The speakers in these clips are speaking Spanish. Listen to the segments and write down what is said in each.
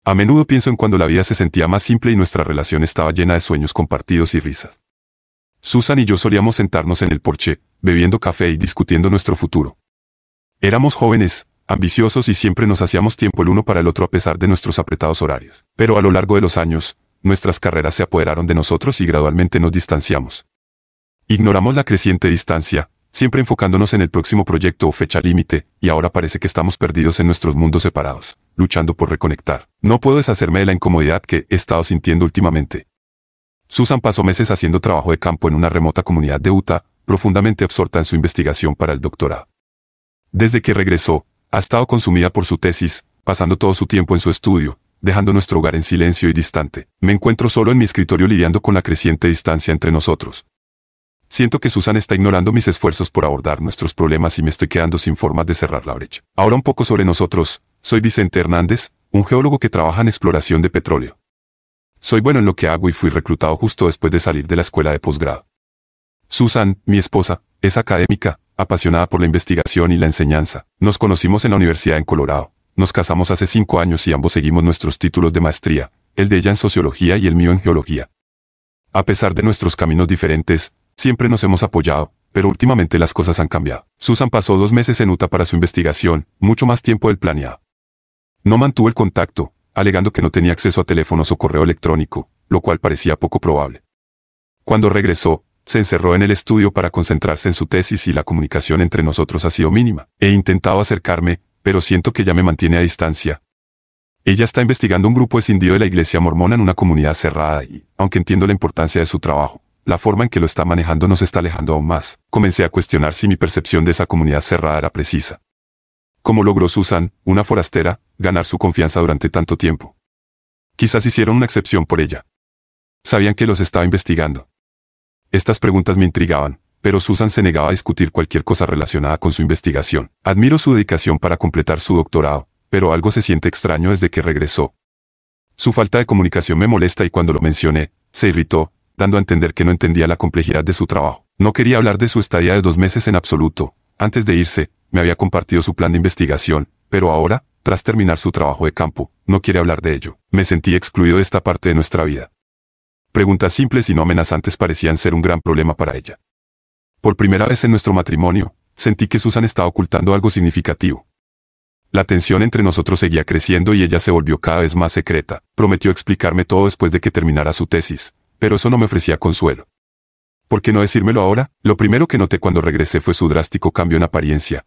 A menudo pienso en cuando la vida se sentía más simple y nuestra relación estaba llena de sueños compartidos y risas. Susan y yo solíamos sentarnos en el porche, bebiendo café y discutiendo nuestro futuro. Éramos jóvenes, ambiciosos y siempre nos hacíamos tiempo el uno para el otro a pesar de nuestros apretados horarios. Pero a lo largo de los años, nuestras carreras se apoderaron de nosotros y gradualmente nos distanciamos. Ignoramos la creciente distancia, siempre enfocándonos en el próximo proyecto o fecha límite, y ahora parece que estamos perdidos en nuestros mundos separados, luchando por reconectar. No puedo deshacerme de la incomodidad que he estado sintiendo últimamente. Susan pasó meses haciendo trabajo de campo en una remota comunidad de Utah, profundamente absorta en su investigación para el doctorado. Desde que regresó, ha estado consumida por su tesis, pasando todo su tiempo en su estudio, dejando nuestro hogar en silencio y distante. Me encuentro solo en mi escritorio lidiando con la creciente distancia entre nosotros. Siento que Susan está ignorando mis esfuerzos por abordar nuestros problemas y me estoy quedando sin formas de cerrar la brecha. Ahora un poco sobre nosotros. Soy Vicente Hernández, un geólogo que trabaja en exploración de petróleo. Soy bueno en lo que hago y fui reclutado justo después de salir de la escuela de posgrado. Susan, mi esposa, es académica, apasionada por la investigación y la enseñanza. Nos conocimos en la universidad en Colorado. Nos casamos hace 5 años y ambos seguimos nuestros títulos de maestría, el de ella en sociología y el mío en geología. A pesar de nuestros caminos diferentes, siempre nos hemos apoyado, pero últimamente las cosas han cambiado. Susan pasó 2 meses en Utah para su investigación, mucho más tiempo del planeado. No mantuvo el contacto, alegando que no tenía acceso a teléfonos o correo electrónico, lo cual parecía poco probable. Cuando regresó, se encerró en el estudio para concentrarse en su tesis y la comunicación entre nosotros ha sido mínima. He intentado acercarme, pero siento que ella me mantiene a distancia. Ella está investigando un grupo escindido de la iglesia mormona en una comunidad cerrada y, aunque entiendo la importancia de su trabajo, la forma en que lo está manejando nos está alejando aún más. Comencé a cuestionar si mi percepción de esa comunidad cerrada era precisa. ¿Cómo logró Susan, una forastera, ganar su confianza durante tanto tiempo? Quizás hicieron una excepción por ella. Sabían que los estaba investigando. Estas preguntas me intrigaban, pero Susan se negaba a discutir cualquier cosa relacionada con su investigación. Admiro su dedicación para completar su doctorado, pero algo se siente extraño desde que regresó. Su falta de comunicación me molesta y cuando lo mencioné, se irritó, dando a entender que no entendía la complejidad de su trabajo. No quería hablar de su estadía de 2 meses en absoluto. Antes de irse, me había compartido su plan de investigación, pero ahora, tras terminar su trabajo de campo, no quiere hablar de ello. Me sentí excluido de esta parte de nuestra vida. Preguntas simples y no amenazantes parecían ser un gran problema para ella. Por primera vez en nuestro matrimonio, sentí que Susan estaba ocultando algo significativo. La tensión entre nosotros seguía creciendo y ella se volvió cada vez más secreta. Prometió explicarme todo después de que terminara su tesis, pero eso no me ofrecía consuelo. ¿Por qué no decírmelo ahora? Lo primero que noté cuando regresé fue su drástico cambio en apariencia.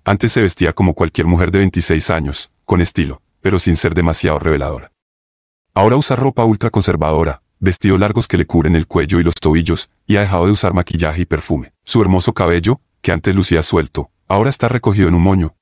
Antes se vestía como cualquier mujer de 26 años, con estilo, pero sin ser demasiado reveladora. Ahora usa ropa ultraconservadora, vestidos largos que le cubren el cuello y los tobillos, y ha dejado de usar maquillaje y perfume. Su hermoso cabello, que antes lucía suelto, ahora está recogido en un moño.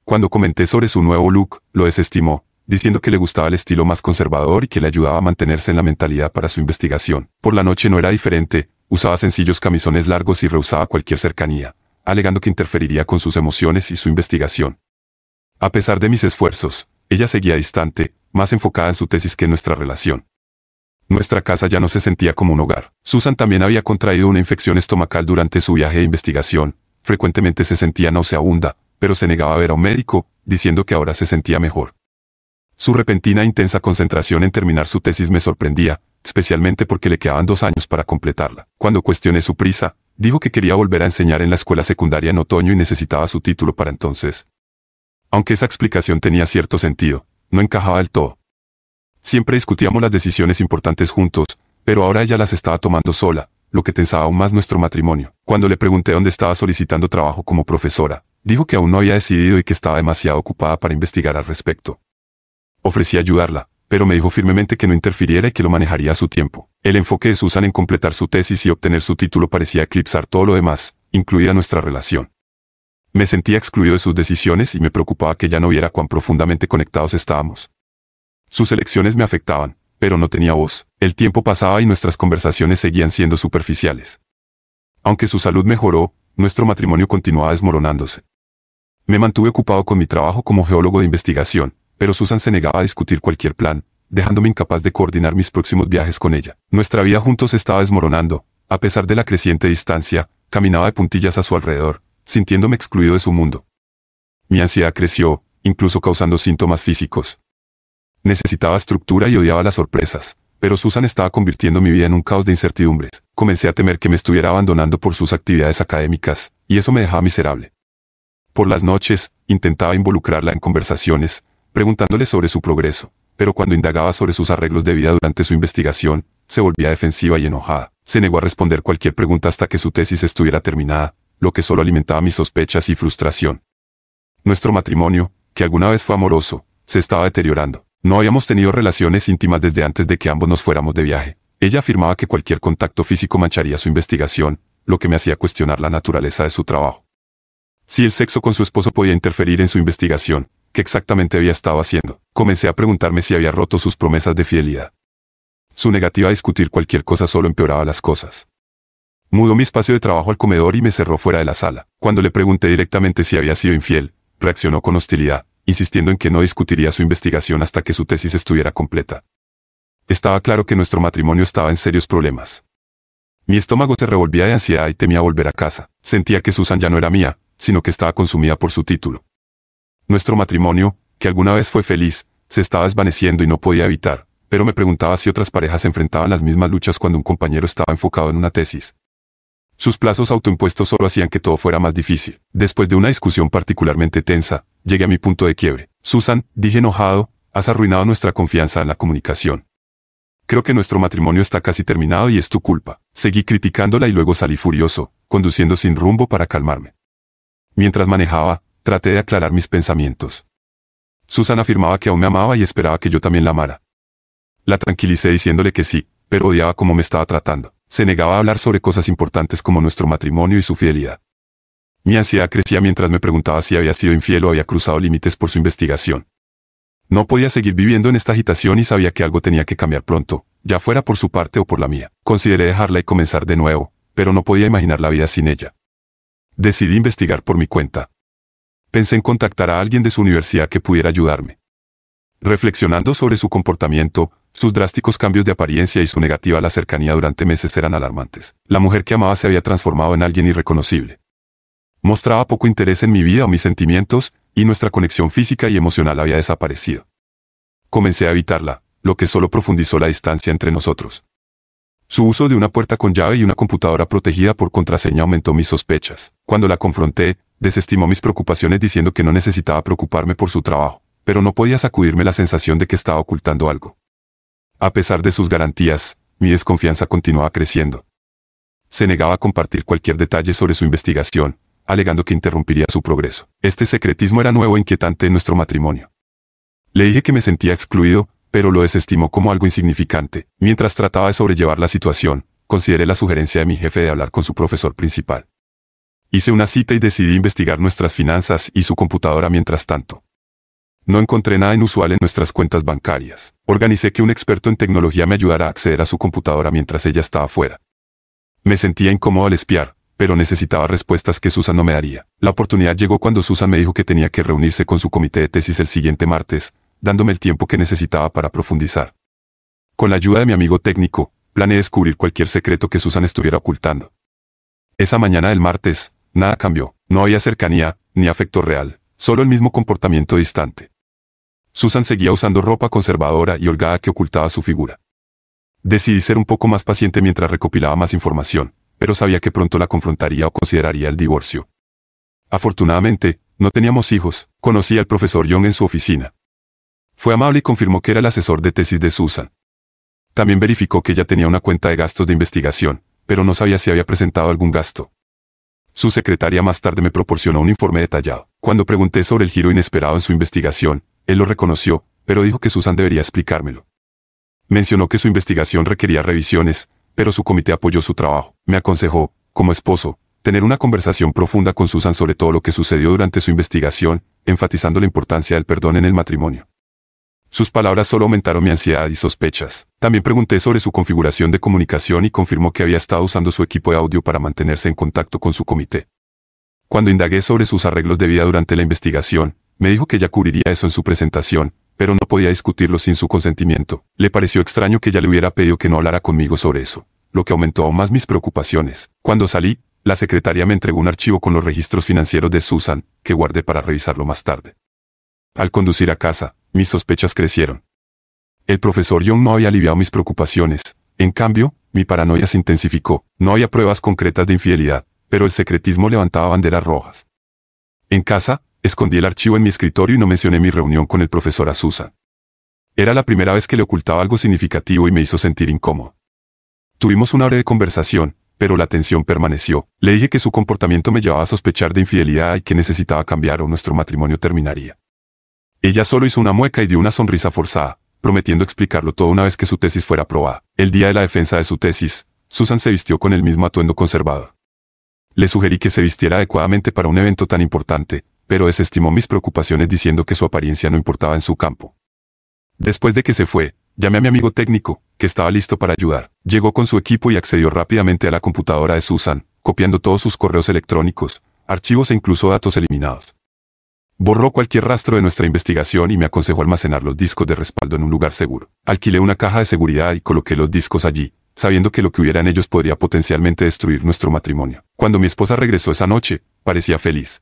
Cuando comenté sobre su nuevo look, lo desestimó, diciendo que le gustaba el estilo más conservador y que le ayudaba a mantenerse en la mentalidad para su investigación. Por la noche no era diferente, usaba sencillos camisones largos y rehusaba cualquier cercanía, alegando que interferiría con sus emociones y su investigación. A pesar de mis esfuerzos, ella seguía distante, más enfocada en su tesis que en nuestra relación. Nuestra casa ya no se sentía como un hogar. Susan también había contraído una infección estomacal durante su viaje de investigación. Frecuentemente se sentía nauseabunda, pero se negaba a ver a un médico, diciendo que ahora se sentía mejor. Su repentina e intensa concentración en terminar su tesis me sorprendía, especialmente porque le quedaban 2 años para completarla. Cuando cuestioné su prisa, dijo que quería volver a enseñar en la escuela secundaria en otoño y necesitaba su título para entonces. Aunque esa explicación tenía cierto sentido, no encajaba del todo. Siempre discutíamos las decisiones importantes juntos, pero ahora ella las estaba tomando sola, lo que tensaba aún más nuestro matrimonio. Cuando le pregunté dónde estaba solicitando trabajo como profesora, dijo que aún no había decidido y que estaba demasiado ocupada para investigar al respecto. Ofrecí ayudarla, pero me dijo firmemente que no interfiriera y que lo manejaría a su tiempo. El enfoque de Susan en completar su tesis y obtener su título parecía eclipsar todo lo demás, incluida nuestra relación. Me sentía excluido de sus decisiones y me preocupaba que ella no viera cuán profundamente conectados estábamos. Sus elecciones me afectaban, pero no tenía voz. El tiempo pasaba y nuestras conversaciones seguían siendo superficiales. Aunque su salud mejoró, nuestro matrimonio continuaba desmoronándose. Me mantuve ocupado con mi trabajo como geólogo de investigación, pero Susan se negaba a discutir cualquier plan, dejándome incapaz de coordinar mis próximos viajes con ella. Nuestra vida juntos estaba desmoronando. A pesar de la creciente distancia, caminaba de puntillas a su alrededor, sintiéndome excluido de su mundo. Mi ansiedad creció, incluso causando síntomas físicos. Necesitaba estructura y odiaba las sorpresas, pero Susan estaba convirtiendo mi vida en un caos de incertidumbres. Comencé a temer que me estuviera abandonando por sus actividades académicas, y eso me dejaba miserable. Por las noches, intentaba involucrarla en conversaciones, preguntándole sobre su progreso, pero cuando indagaba sobre sus arreglos de vida durante su investigación, se volvía defensiva y enojada. Se negó a responder cualquier pregunta hasta que su tesis estuviera terminada, lo que solo alimentaba mis sospechas y frustración. Nuestro matrimonio, que alguna vez fue amoroso, se estaba deteriorando. No habíamos tenido relaciones íntimas desde antes de que ambos nos fuéramos de viaje. Ella afirmaba que cualquier contacto físico mancharía su investigación, lo que me hacía cuestionar la naturaleza de su trabajo. Si el sexo con su esposo podía interferir en su investigación, ¿qué exactamente había estado haciendo? Comencé a preguntarme si había roto sus promesas de fidelidad. Su negativa a discutir cualquier cosa solo empeoraba las cosas. Mudó mi espacio de trabajo al comedor y me cerró fuera de la sala. Cuando le pregunté directamente si había sido infiel, reaccionó con hostilidad, insistiendo en que no discutiría su investigación hasta que su tesis estuviera completa. Estaba claro que nuestro matrimonio estaba en serios problemas. Mi estómago se revolvía de ansiedad y temía volver a casa. Sentía que Susan ya no era mía, sino que estaba consumida por su título. Nuestro matrimonio, que alguna vez fue feliz, se estaba desvaneciendo y no podía evitar, pero me preguntaba si otras parejas enfrentaban las mismas luchas cuando un compañero estaba enfocado en una tesis. Sus plazos autoimpuestos solo hacían que todo fuera más difícil. Después de una discusión particularmente tensa, llegué a mi punto de quiebre. Susan, dije enojado, has arruinado nuestra confianza en la comunicación. Creo que nuestro matrimonio está casi terminado y es tu culpa. Seguí criticándola y luego salí furioso, conduciendo sin rumbo para calmarme. Mientras manejaba, traté de aclarar mis pensamientos. Susan afirmaba que aún me amaba y esperaba que yo también la amara. La tranquilicé diciéndole que sí, pero odiaba cómo me estaba tratando. Se negaba a hablar sobre cosas importantes como nuestro matrimonio y su fidelidad. Mi ansiedad crecía mientras me preguntaba si había sido infiel o había cruzado límites por su investigación. No podía seguir viviendo en esta agitación y sabía que algo tenía que cambiar pronto, ya fuera por su parte o por la mía. Consideré dejarla y comenzar de nuevo, pero no podía imaginar la vida sin ella. Decidí investigar por mi cuenta. Pensé en contactar a alguien de su universidad que pudiera ayudarme. Reflexionando sobre su comportamiento, sus drásticos cambios de apariencia y su negativa a la cercanía durante meses eran alarmantes. La mujer que amaba se había transformado en alguien irreconocible. Mostraba poco interés en mi vida o mis sentimientos, y nuestra conexión física y emocional había desaparecido. Comencé a evitarla, lo que solo profundizó la distancia entre nosotros. Su uso de una puerta con llave y una computadora protegida por contraseña aumentó mis sospechas. Cuando la confronté, desestimó mis preocupaciones diciendo que no necesitaba preocuparme por su trabajo, pero no podía sacudirme la sensación de que estaba ocultando algo. A pesar de sus garantías, mi desconfianza continuaba creciendo. Se negaba a compartir cualquier detalle sobre su investigación, alegando que interrumpiría su progreso. Este secretismo era nuevo e inquietante en nuestro matrimonio. Le dije que me sentía excluido, pero lo desestimó como algo insignificante. Mientras trataba de sobrellevar la situación, consideré la sugerencia de mi jefe de hablar con su profesor principal. Hice una cita y decidí investigar nuestras finanzas y su computadora mientras tanto. No encontré nada inusual en nuestras cuentas bancarias. Organicé que un experto en tecnología me ayudara a acceder a su computadora mientras ella estaba fuera. Me sentía incómodo al espiar, pero necesitaba respuestas que Susan no me daría. La oportunidad llegó cuando Susan me dijo que tenía que reunirse con su comité de tesis el siguiente martes, dándome el tiempo que necesitaba para profundizar. Con la ayuda de mi amigo técnico, planeé descubrir cualquier secreto que Susan estuviera ocultando. Esa mañana del martes, nada cambió. No había cercanía, ni afecto real, solo el mismo comportamiento distante. Susan seguía usando ropa conservadora y holgada que ocultaba su figura. Decidí ser un poco más paciente mientras recopilaba más información, pero sabía que pronto la confrontaría o consideraría el divorcio. Afortunadamente, no teníamos hijos. Conocí al profesor Young en su oficina. Fue amable y confirmó que era el asesor de tesis de Susan. También verificó que ella tenía una cuenta de gastos de investigación, pero no sabía si había presentado algún gasto. Su secretaria más tarde me proporcionó un informe detallado. Cuando pregunté sobre el giro inesperado en su investigación, él lo reconoció, pero dijo que Susan debería explicármelo. Mencionó que su investigación requería revisiones, pero su comité apoyó su trabajo. Me aconsejó, como esposo, tener una conversación profunda con Susan sobre todo lo que sucedió durante su investigación, enfatizando la importancia del perdón en el matrimonio. Sus palabras solo aumentaron mi ansiedad y sospechas. También pregunté sobre su configuración de comunicación y confirmó que había estado usando su equipo de audio para mantenerse en contacto con su comité. Cuando indagué sobre sus arreglos de vida durante la investigación, me dijo que ella cubriría eso en su presentación, pero no podía discutirlo sin su consentimiento. Le pareció extraño que ella le hubiera pedido que no hablara conmigo sobre eso, lo que aumentó aún más mis preocupaciones. Cuando salí, la secretaria me entregó un archivo con los registros financieros de Susan, que guardé para revisarlo más tarde. Al conducir a casa, mis sospechas crecieron. El profesor Young no había aliviado mis preocupaciones. En cambio, mi paranoia se intensificó. No había pruebas concretas de infidelidad, pero el secretismo levantaba banderas rojas. En casa, escondí el archivo en mi escritorio y no mencioné mi reunión con el profesor a Susan. Era la primera vez que le ocultaba algo significativo y me hizo sentir incómodo. Tuvimos una breve conversación, pero la tensión permaneció. Le dije que su comportamiento me llevaba a sospechar de infidelidad y que necesitaba cambiar o nuestro matrimonio terminaría. Ella solo hizo una mueca y dio una sonrisa forzada, prometiendo explicarlo todo una vez que su tesis fuera aprobada. El día de la defensa de su tesis, Susan se vistió con el mismo atuendo conservador. Le sugerí que se vistiera adecuadamente para un evento tan importante, pero desestimó mis preocupaciones diciendo que su apariencia no importaba en su campo. Después de que se fue, llamé a mi amigo técnico, que estaba listo para ayudar. Llegó con su equipo y accedió rápidamente a la computadora de Susan, copiando todos sus correos electrónicos, archivos e incluso datos eliminados. Borró cualquier rastro de nuestra investigación y me aconsejó almacenar los discos de respaldo en un lugar seguro. Alquilé una caja de seguridad y coloqué los discos allí, sabiendo que lo que hubiera en ellos podría potencialmente destruir nuestro matrimonio. Cuando mi esposa regresó esa noche, parecía feliz.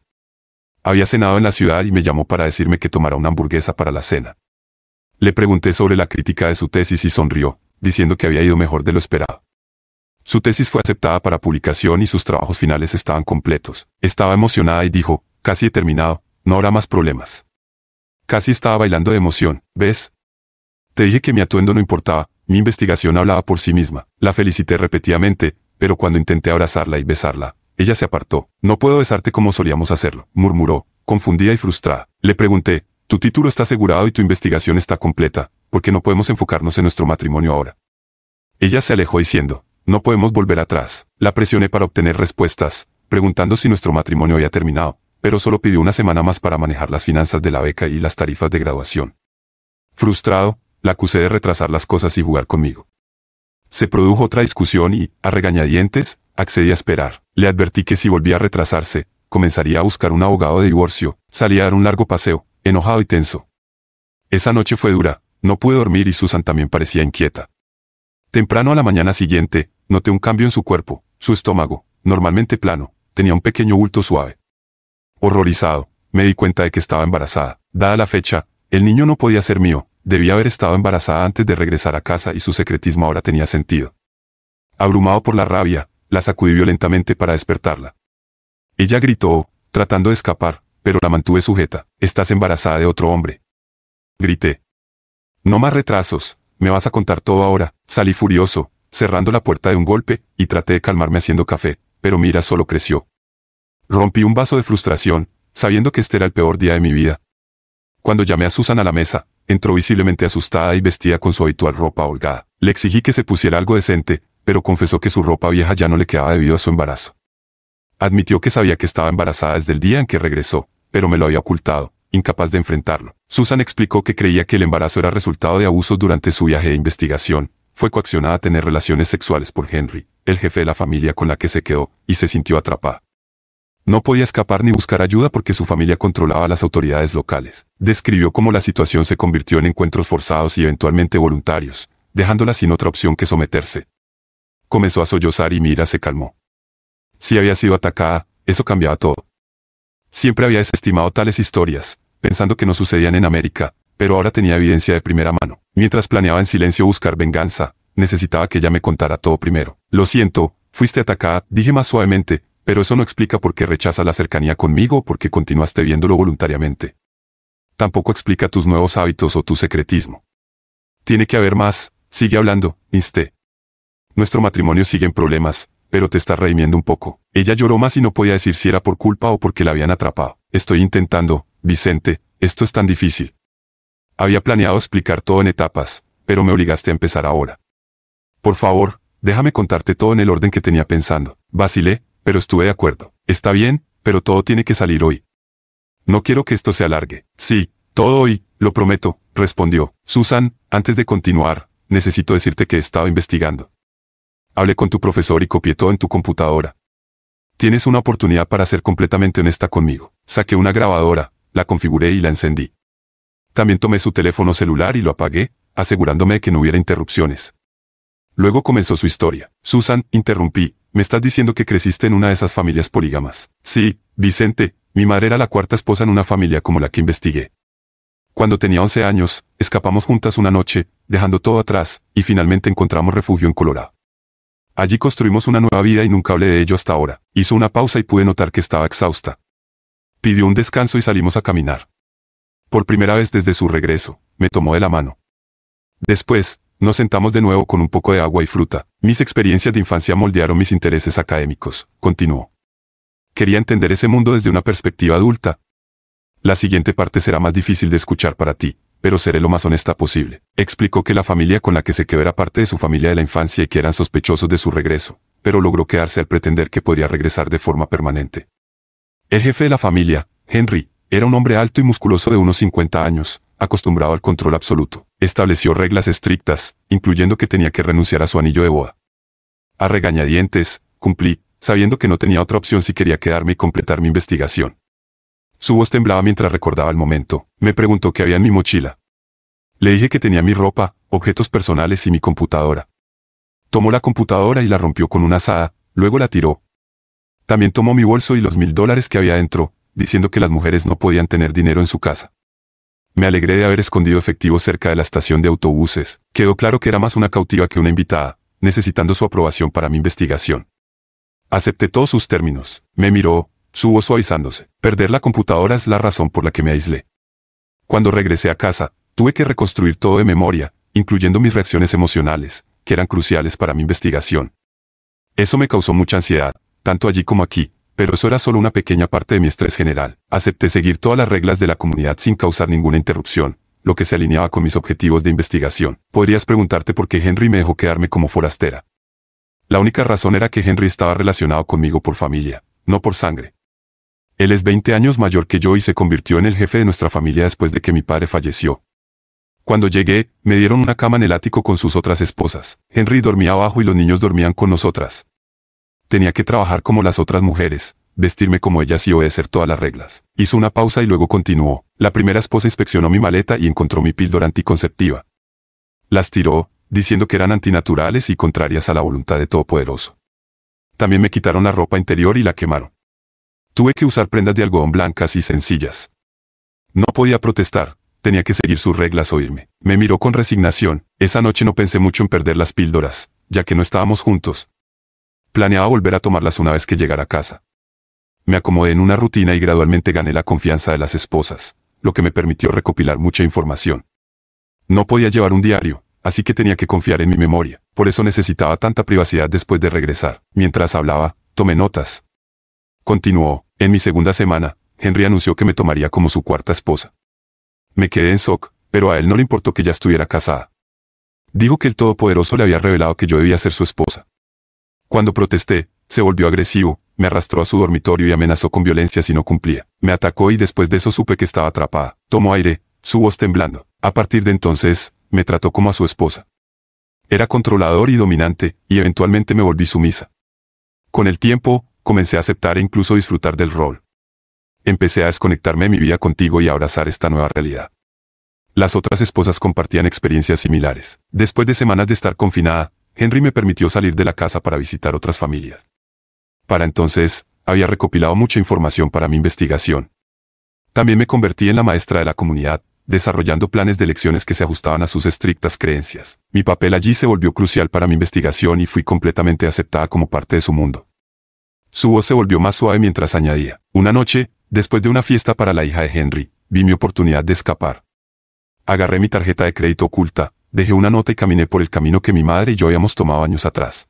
Había cenado en la ciudad y me llamó para decirme que tomara una hamburguesa para la cena. Le pregunté sobre la crítica de su tesis y sonrió, diciendo que había ido mejor de lo esperado. Su tesis fue aceptada para publicación y sus trabajos finales estaban completos. Estaba emocionada y dijo, casi he terminado, no habrá más problemas. Casi estaba bailando de emoción, ¿ves? Te dije que mi atuendo no importaba, mi investigación hablaba por sí misma. La felicité repetidamente, pero cuando intenté abrazarla y besarla, ella se apartó. No puedo besarte como solíamos hacerlo, murmuró, confundida y frustrada. Le pregunté, tu título está asegurado y tu investigación está completa, ¿por qué no podemos enfocarnos en nuestro matrimonio ahora? Ella se alejó diciendo, no podemos volver atrás. La presioné para obtener respuestas, preguntando si nuestro matrimonio había terminado, pero solo pidió una semana más para manejar las finanzas de la beca y las tarifas de graduación. Frustrado, la acusé de retrasar las cosas y jugar conmigo. Se produjo otra discusión y, a regañadientes, accedí a esperar. Le advertí que si volvía a retrasarse, comenzaría a buscar un abogado de divorcio. Salí a dar un largo paseo, enojado y tenso. Esa noche fue dura, no pude dormir y Susan también parecía inquieta. Temprano a la mañana siguiente, noté un cambio en su cuerpo. Su estómago, normalmente plano, tenía un pequeño bulto suave. Horrorizado, me di cuenta de que estaba embarazada. Dada la fecha, el niño no podía ser mío, debía haber estado embarazada antes de regresar a casa y su secretismo ahora tenía sentido. Abrumado por la rabia, la sacudí violentamente para despertarla. Ella gritó, tratando de escapar, pero la mantuve sujeta. Estás embarazada de otro hombre. Grité. No más retrasos, me vas a contar todo ahora. Salí furioso, cerrando la puerta de un golpe, y traté de calmarme haciendo café, pero mi ira solo creció. Rompí un vaso de frustración, sabiendo que este era el peor día de mi vida. Cuando llamé a Susan a la mesa, entró visiblemente asustada y vestida con su habitual ropa holgada. Le exigí que se pusiera algo decente, pero confesó que su ropa vieja ya no le quedaba debido a su embarazo. Admitió que sabía que estaba embarazada desde el día en que regresó, pero me lo había ocultado, incapaz de enfrentarlo. Susan explicó que creía que el embarazo era resultado de abusos durante su viaje de investigación. Fue coaccionada a tener relaciones sexuales por Henry, el jefe de la familia con la que se quedó, y se sintió atrapada. No podía escapar ni buscar ayuda porque su familia controlaba a las autoridades locales. Describió cómo la situación se convirtió en encuentros forzados y eventualmente voluntarios, dejándola sin otra opción que someterse. Comenzó a sollozar y mi ira se calmó. Si había sido atacada, eso cambiaba todo. Siempre había desestimado tales historias, pensando que no sucedían en América, pero ahora tenía evidencia de primera mano. Mientras planeaba en silencio buscar venganza, necesitaba que ella me contara todo primero. Lo siento, fuiste atacada, dije más suavemente, pero eso no explica por qué rechazas la cercanía conmigo o por qué continuaste viéndolo voluntariamente. Tampoco explica tus nuevos hábitos o tu secretismo. Tiene que haber más, sigue hablando, insté. Nuestro matrimonio sigue en problemas, pero te estás redimiendo un poco. Ella lloró más y no podía decir si era por culpa o porque la habían atrapado. Estoy intentando, Vicente, esto es tan difícil. Había planeado explicar todo en etapas, pero me obligaste a empezar ahora. Por favor, déjame contarte todo en el orden que tenía pensando. Vacilé, pero estuve de acuerdo. Está bien, pero todo tiene que salir hoy. No quiero que esto se alargue. Sí, todo hoy, lo prometo, respondió. Susan, antes de continuar, necesito decirte que he estado investigando. Hablé con tu profesor y copié todo en tu computadora. Tienes una oportunidad para ser completamente honesta conmigo. Saqué una grabadora, la configuré y la encendí. También tomé su teléfono celular y lo apagué, asegurándome de que no hubiera interrupciones. Luego comenzó su historia. Susan, interrumpí, me estás diciendo que creciste en una de esas familias polígamas. Sí, Vicente, mi madre era la cuarta esposa en una familia como la que investigué. Cuando tenía 11 años, escapamos juntas una noche, dejando todo atrás, y finalmente encontramos refugio en Colorado. Allí construimos una nueva vida y nunca hablé de ello hasta ahora. Hizo una pausa y pude notar que estaba exhausta. Pidió un descanso y salimos a caminar. Por primera vez desde su regreso, me tomó de la mano. Después, nos sentamos de nuevo con un poco de agua y fruta. Mis experiencias de infancia moldearon mis intereses académicos, continuó. Quería entender ese mundo desde una perspectiva adulta. La siguiente parte será más difícil de escuchar para ti, pero seré lo más honesta posible. Explicó que la familia con la que se quedó era parte de su familia de la infancia y que eran sospechosos de su regreso, pero logró quedarse al pretender que podría regresar de forma permanente. El jefe de la familia, Henry, era un hombre alto y musculoso de unos 50 años, acostumbrado al control absoluto. Estableció reglas estrictas, incluyendo que tenía que renunciar a su anillo de boda. A regañadientes, cumplí, sabiendo que no tenía otra opción si quería quedarme y completar mi investigación. Su voz temblaba mientras recordaba el momento. Me preguntó qué había en mi mochila. Le dije que tenía mi ropa, objetos personales y mi computadora. Tomó la computadora y la rompió con una azada, luego la tiró. También tomó mi bolso y los $1000 que había dentro, diciendo que las mujeres no podían tener dinero en su casa. Me alegré de haber escondido efectivo cerca de la estación de autobuses. Quedó claro que era más una cautiva que una invitada, necesitando su aprobación para mi investigación. Acepté todos sus términos. Me miró, su voz suavizándose. Perder la computadora es la razón por la que me aislé. Cuando regresé a casa, tuve que reconstruir todo de memoria, incluyendo mis reacciones emocionales, que eran cruciales para mi investigación. Eso me causó mucha ansiedad, tanto allí como aquí, pero eso era solo una pequeña parte de mi estrés general. Acepté seguir todas las reglas de la comunidad sin causar ninguna interrupción, lo que se alineaba con mis objetivos de investigación. Podrías preguntarte por qué Henry me dejó quedarme como forastera. La única razón era que Henry estaba relacionado conmigo por familia, no por sangre. Él es 20 años mayor que yo y se convirtió en el jefe de nuestra familia después de que mi padre falleció. Cuando llegué, me dieron una cama en el ático con sus otras esposas. Henry dormía abajo y los niños dormían con nosotras. Tenía que trabajar como las otras mujeres, vestirme como ellas y obedecer todas las reglas. Hizo una pausa y luego continuó. La primera esposa inspeccionó mi maleta y encontró mi píldora anticonceptiva. Las tiró, diciendo que eran antinaturales y contrarias a la voluntad de Todopoderoso. También me quitaron la ropa interior y la quemaron. Tuve que usar prendas de algodón blancas y sencillas. No podía protestar, tenía que seguir sus reglas o irme. Me miró con resignación. Esa noche no pensé mucho en perder las píldoras, ya que no estábamos juntos. Planeaba volver a tomarlas una vez que llegara a casa. Me acomodé en una rutina y gradualmente gané la confianza de las esposas, lo que me permitió recopilar mucha información. No podía llevar un diario, así que tenía que confiar en mi memoria. Por eso necesitaba tanta privacidad después de regresar. Mientras hablaba, tomé notas. Continuó. En mi segunda semana, Henry anunció que me tomaría como su cuarta esposa. Me quedé en shock, pero a él no le importó que ya estuviera casada. Dijo que el Todopoderoso le había revelado que yo debía ser su esposa. Cuando protesté, se volvió agresivo, me arrastró a su dormitorio y amenazó con violencia si no cumplía. Me atacó y después de eso supe que estaba atrapada. Tomó aire, su voz temblando. A partir de entonces, me trató como a su esposa. Era controlador y dominante, y eventualmente me volví sumisa. Con el tiempo, comencé a aceptar e incluso disfrutar del rol. Empecé a desconectarme de mi vida contigo y a abrazar esta nueva realidad. Las otras esposas compartían experiencias similares. Después de semanas de estar confinada, Henry me permitió salir de la casa para visitar otras familias. Para entonces, había recopilado mucha información para mi investigación. También me convertí en la maestra de la comunidad, desarrollando planes de lecciones que se ajustaban a sus estrictas creencias. Mi papel allí se volvió crucial para mi investigación y fui completamente aceptada como parte de su mundo. Su voz se volvió más suave mientras añadía. Una noche, después de una fiesta para la hija de Henry, vi mi oportunidad de escapar. Agarré mi tarjeta de crédito oculta, dejé una nota y caminé por el camino que mi madre y yo habíamos tomado años atrás.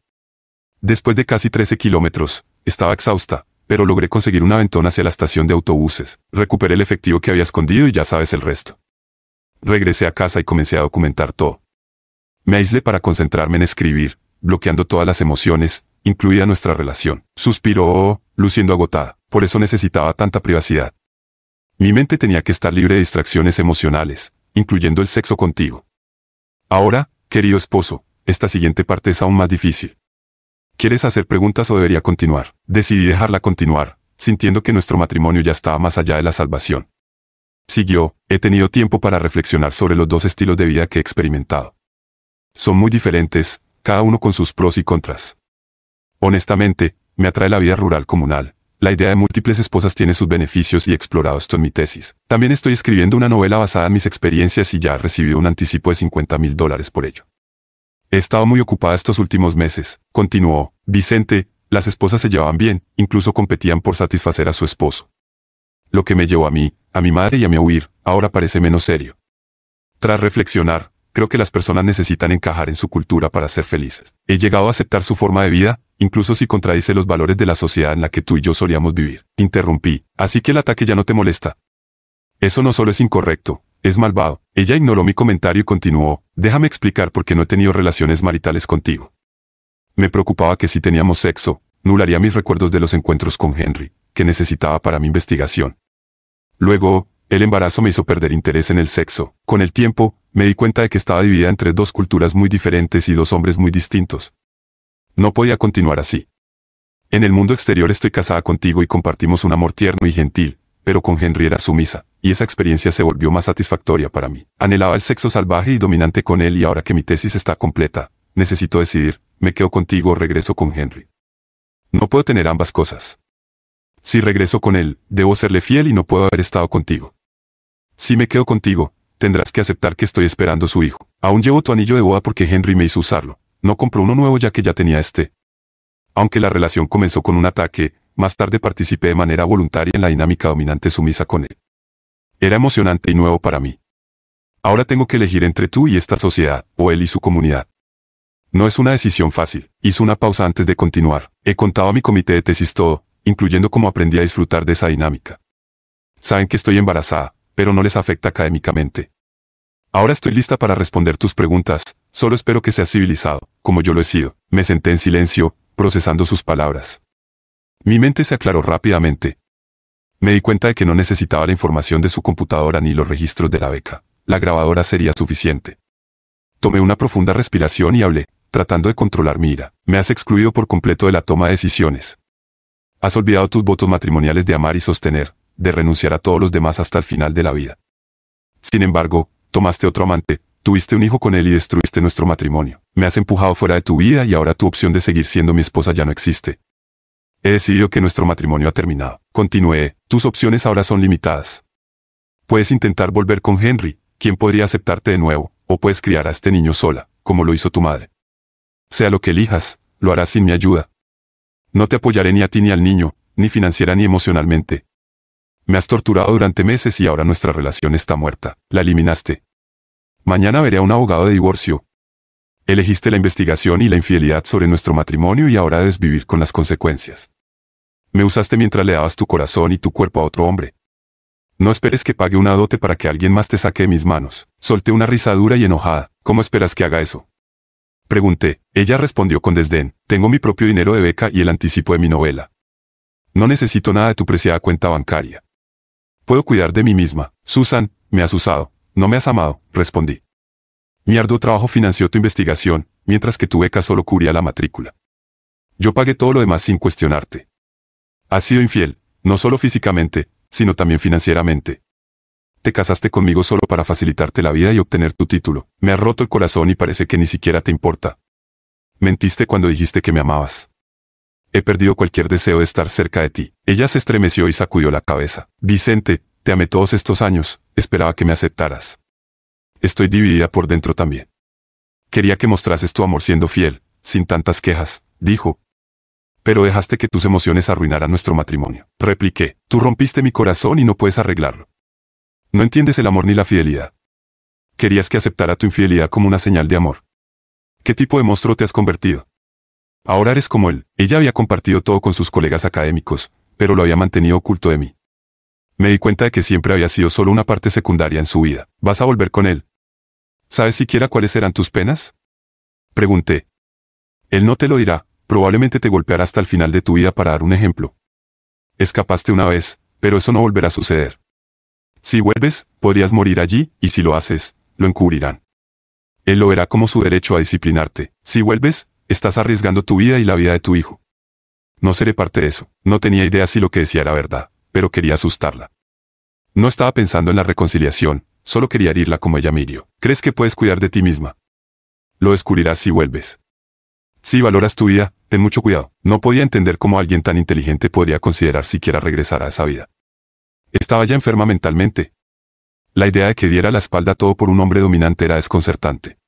Después de casi 13 kilómetros, estaba exhausta, pero logré conseguir un aventón hacia la estación de autobuses. Recuperé el efectivo que había escondido y ya sabes el resto. Regresé a casa y comencé a documentar todo. Me aislé para concentrarme en escribir, bloqueando todas las emociones, incluida nuestra relación. Suspiró, luciendo agotada. Por eso necesitaba tanta privacidad. Mi mente tenía que estar libre de distracciones emocionales, incluyendo el sexo contigo. Ahora, querido esposo, esta siguiente parte es aún más difícil. ¿Quieres hacer preguntas o debería continuar? Decidí dejarla continuar, sintiendo que nuestro matrimonio ya estaba más allá de la salvación. Siguió, he tenido tiempo para reflexionar sobre los dos estilos de vida que he experimentado. Son muy diferentes, cada uno con sus pros y contras. Honestamente, me atrae la vida rural comunal, La idea de múltiples esposas tiene sus beneficios y he explorado esto en mi tesis. También estoy escribiendo una novela basada en mis experiencias y ya he recibido un anticipo de $50,000 por ello. He estado muy ocupada estos últimos meses, continuó Vicente. Las esposas se llevaban bien, incluso competían por satisfacer a su esposo. Lo que me llevó a mí, a mi madre y a mí a huir, ahora parece menos serio. Tras reflexionar, creo que las personas necesitan encajar en su cultura para ser felices. He llegado a aceptar su forma de vida, incluso si contradice los valores de la sociedad en la que tú y yo solíamos vivir. Interrumpí. Así que el ataque ya no te molesta. Eso no solo es incorrecto, es malvado. Ella ignoró mi comentario y continuó. Déjame explicar por qué no he tenido relaciones maritales contigo. Me preocupaba que si teníamos sexo, nublaría mis recuerdos de los encuentros con Henry, que necesitaba para mi investigación. Luego, el embarazo me hizo perder interés en el sexo. Con el tiempo, me di cuenta de que estaba dividida entre dos culturas muy diferentes y dos hombres muy distintos. No podía continuar así. En el mundo exterior estoy casada contigo y compartimos un amor tierno y gentil, pero con Henry era sumisa, y esa experiencia se volvió más satisfactoria para mí. Anhelaba el sexo salvaje y dominante con él y ahora que mi tesis está completa, necesito decidir, me quedo contigo o regreso con Henry. No puedo tener ambas cosas. Si regreso con él, debo serle fiel y no puedo haber estado contigo. Si me quedo contigo, tendrás que aceptar que estoy esperando su hijo. Aún llevo tu anillo de boda porque Henry me hizo usarlo. No compró uno nuevo ya que ya tenía este. Aunque la relación comenzó con un ataque, más tarde participé de manera voluntaria en la dinámica dominante sumisa con él. Era emocionante y nuevo para mí. Ahora tengo que elegir entre tú y esta sociedad, o él y su comunidad. No es una decisión fácil. Hizo una pausa antes de continuar. He contado a mi comité de tesis todo, incluyendo cómo aprendí a disfrutar de esa dinámica. Saben que estoy embarazada, pero no les afecta académicamente. Ahora estoy lista para responder tus preguntas, solo espero que seas civilizado, como yo lo he sido. Me senté en silencio, procesando sus palabras. Mi mente se aclaró rápidamente. Me di cuenta de que no necesitaba la información de su computadora ni los registros de la beca. La grabadora sería suficiente. Tomé una profunda respiración y hablé, tratando de controlar mi ira. Me has excluido por completo de la toma de decisiones. Has olvidado tus votos matrimoniales de amar y sostener, de renunciar a todos los demás hasta el final de la vida. Sin embargo, tomaste otro amante, tuviste un hijo con él y destruiste nuestro matrimonio. Me has empujado fuera de tu vida y ahora tu opción de seguir siendo mi esposa ya no existe. He decidido que nuestro matrimonio ha terminado. Continué, tus opciones ahora son limitadas. Puedes intentar volver con Henry, quien podría aceptarte de nuevo, o puedes criar a este niño sola, como lo hizo tu madre. Sea lo que elijas, lo harás sin mi ayuda. No te apoyaré ni a ti ni al niño, ni financiera ni emocionalmente. Me has torturado durante meses y ahora nuestra relación está muerta. La eliminaste. Mañana veré a un abogado de divorcio. Elegiste la investigación y la infidelidad sobre nuestro matrimonio y ahora debes vivir con las consecuencias. Me usaste mientras le dabas tu corazón y tu cuerpo a otro hombre. No esperes que pague una dote para que alguien más te saque de mis manos. Solté una risa dura y enojada. ¿Cómo esperas que haga eso? Pregunté. Ella respondió con desdén. Tengo mi propio dinero de beca y el anticipo de mi novela. No necesito nada de tu preciada cuenta bancaria. Puedo cuidar de mí misma. Susan, me has usado. No me has amado, respondí. Mi arduo trabajo financió tu investigación, mientras que tu beca solo cubría la matrícula. Yo pagué todo lo demás sin cuestionarte. Has sido infiel, no solo físicamente, sino también financieramente. Te casaste conmigo solo para facilitarte la vida y obtener tu título. Me has roto el corazón y parece que ni siquiera te importa. Mentiste cuando dijiste que me amabas. He perdido cualquier deseo de estar cerca de ti. Ella se estremeció y sacudió la cabeza. Vicente, te amé todos estos años, esperaba que me aceptaras. Estoy dividida por dentro también. Quería que mostrases tu amor siendo fiel, sin tantas quejas, dijo. Pero dejaste que tus emociones arruinaran nuestro matrimonio. Repliqué, tú rompiste mi corazón y no puedes arreglarlo. No entiendes el amor ni la fidelidad. Querías que aceptara tu infidelidad como una señal de amor. ¿Qué tipo de monstruo te has convertido? Ahora eres como él. Ella había compartido todo con sus colegas académicos, pero lo había mantenido oculto de mí. Me di cuenta de que siempre había sido solo una parte secundaria en su vida. ¿Vas a volver con él? ¿Sabes siquiera cuáles eran tus penas? Pregunté. Él no te lo dirá, probablemente te golpeará hasta el final de tu vida para dar un ejemplo. Escapaste una vez, pero eso no volverá a suceder. Si vuelves, podrías morir allí, y si lo haces, lo encubrirán. Él lo verá como su derecho a disciplinarte. Si vuelves, estás arriesgando tu vida y la vida de tu hijo. No seré parte de eso. No tenía idea si lo que decía era verdad, pero quería asustarla. No estaba pensando en la reconciliación, solo quería herirla como ella me hirió. ¿Crees que puedes cuidar de ti misma? Lo descubrirás si vuelves. Si valoras tu vida, ten mucho cuidado. No podía entender cómo alguien tan inteligente podría considerar siquiera regresar a esa vida. Estaba ya enferma mentalmente. La idea de que diera la espalda a todo por un hombre dominante era desconcertante.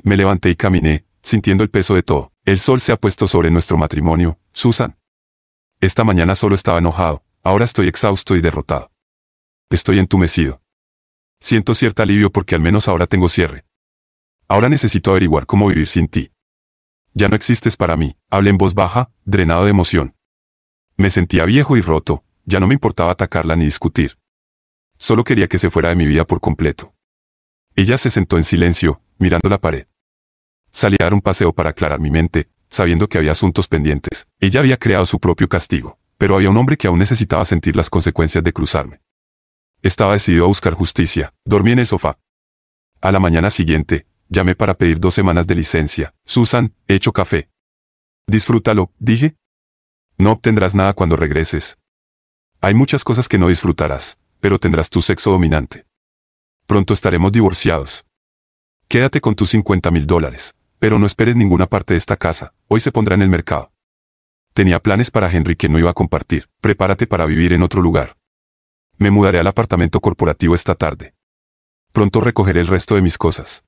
Me levanté y caminé, sintiendo el peso de todo. El sol se ha puesto sobre nuestro matrimonio, Susan. Esta mañana solo estaba enojado, ahora estoy exhausto y derrotado. Estoy entumecido. Siento cierto alivio porque al menos ahora tengo cierre. Ahora necesito averiguar cómo vivir sin ti. Ya no existes para mí, hablé en voz baja, drenado de emoción. Me sentía viejo y roto, ya no me importaba atacarla ni discutir. Solo quería que se fuera de mi vida por completo. Ella se sentó en silencio, mirando la pared. Salí a dar un paseo para aclarar mi mente, sabiendo que había asuntos pendientes. Ella había creado su propio castigo, pero había un hombre que aún necesitaba sentir las consecuencias de cruzarme. Estaba decidido a buscar justicia. Dormí en el sofá. A la mañana siguiente, llamé para pedir 2 semanas de licencia. Susan, he hecho café. Disfrútalo, dije. No obtendrás nada cuando regreses. Hay muchas cosas que no disfrutarás, pero tendrás tu sexo dominante. Pronto estaremos divorciados. Quédate con tus $50,000, pero no esperes ninguna parte de esta casa, hoy se pondrá en el mercado. Tenía planes para Henry que no iba a compartir. Prepárate para vivir en otro lugar. Me mudaré al apartamento corporativo esta tarde. Pronto recogeré el resto de mis cosas.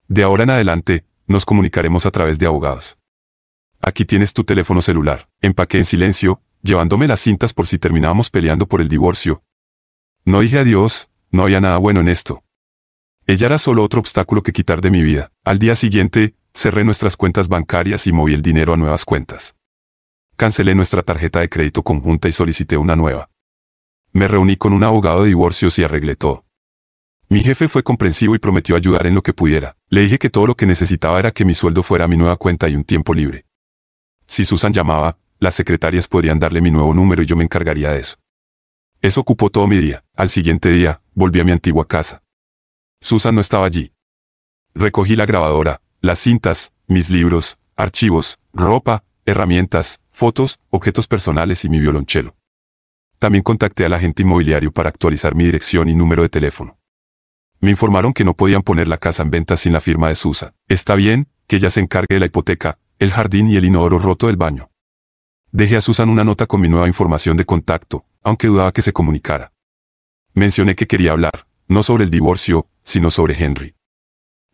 De ahora en adelante, nos comunicaremos a través de abogados. Aquí tienes tu teléfono celular. Empaqué en silencio, llevándome las cintas por si terminábamos peleando por el divorcio. No dije adiós, no había nada bueno en esto. Ella era solo otro obstáculo que quitar de mi vida. Al día siguiente, cerré nuestras cuentas bancarias y moví el dinero a nuevas cuentas. Cancelé nuestra tarjeta de crédito conjunta y solicité una nueva. Me reuní con un abogado de divorcios y arreglé todo. Mi jefe fue comprensivo y prometió ayudar en lo que pudiera. Le dije que todo lo que necesitaba era que mi sueldo fuera mi nueva cuenta y un tiempo libre. Si Susan llamaba, las secretarias podrían darle mi nuevo número y yo me encargaría de eso. Eso ocupó todo mi día. Al siguiente día, volví a mi antigua casa. Susan no estaba allí. Recogí la grabadora, las cintas, mis libros, archivos, ropa, herramientas, fotos, objetos personales y mi violonchelo. También contacté al agente inmobiliario para actualizar mi dirección y número de teléfono. Me informaron que no podían poner la casa en venta sin la firma de Susan. Está bien, que ella se encargue de la hipoteca, el jardín y el inodoro roto del baño. Dejé a Susan una nota con mi nueva información de contacto, aunque dudaba que se comunicara. Mencioné que quería hablar, no sobre el divorcio, sino sobre Henry.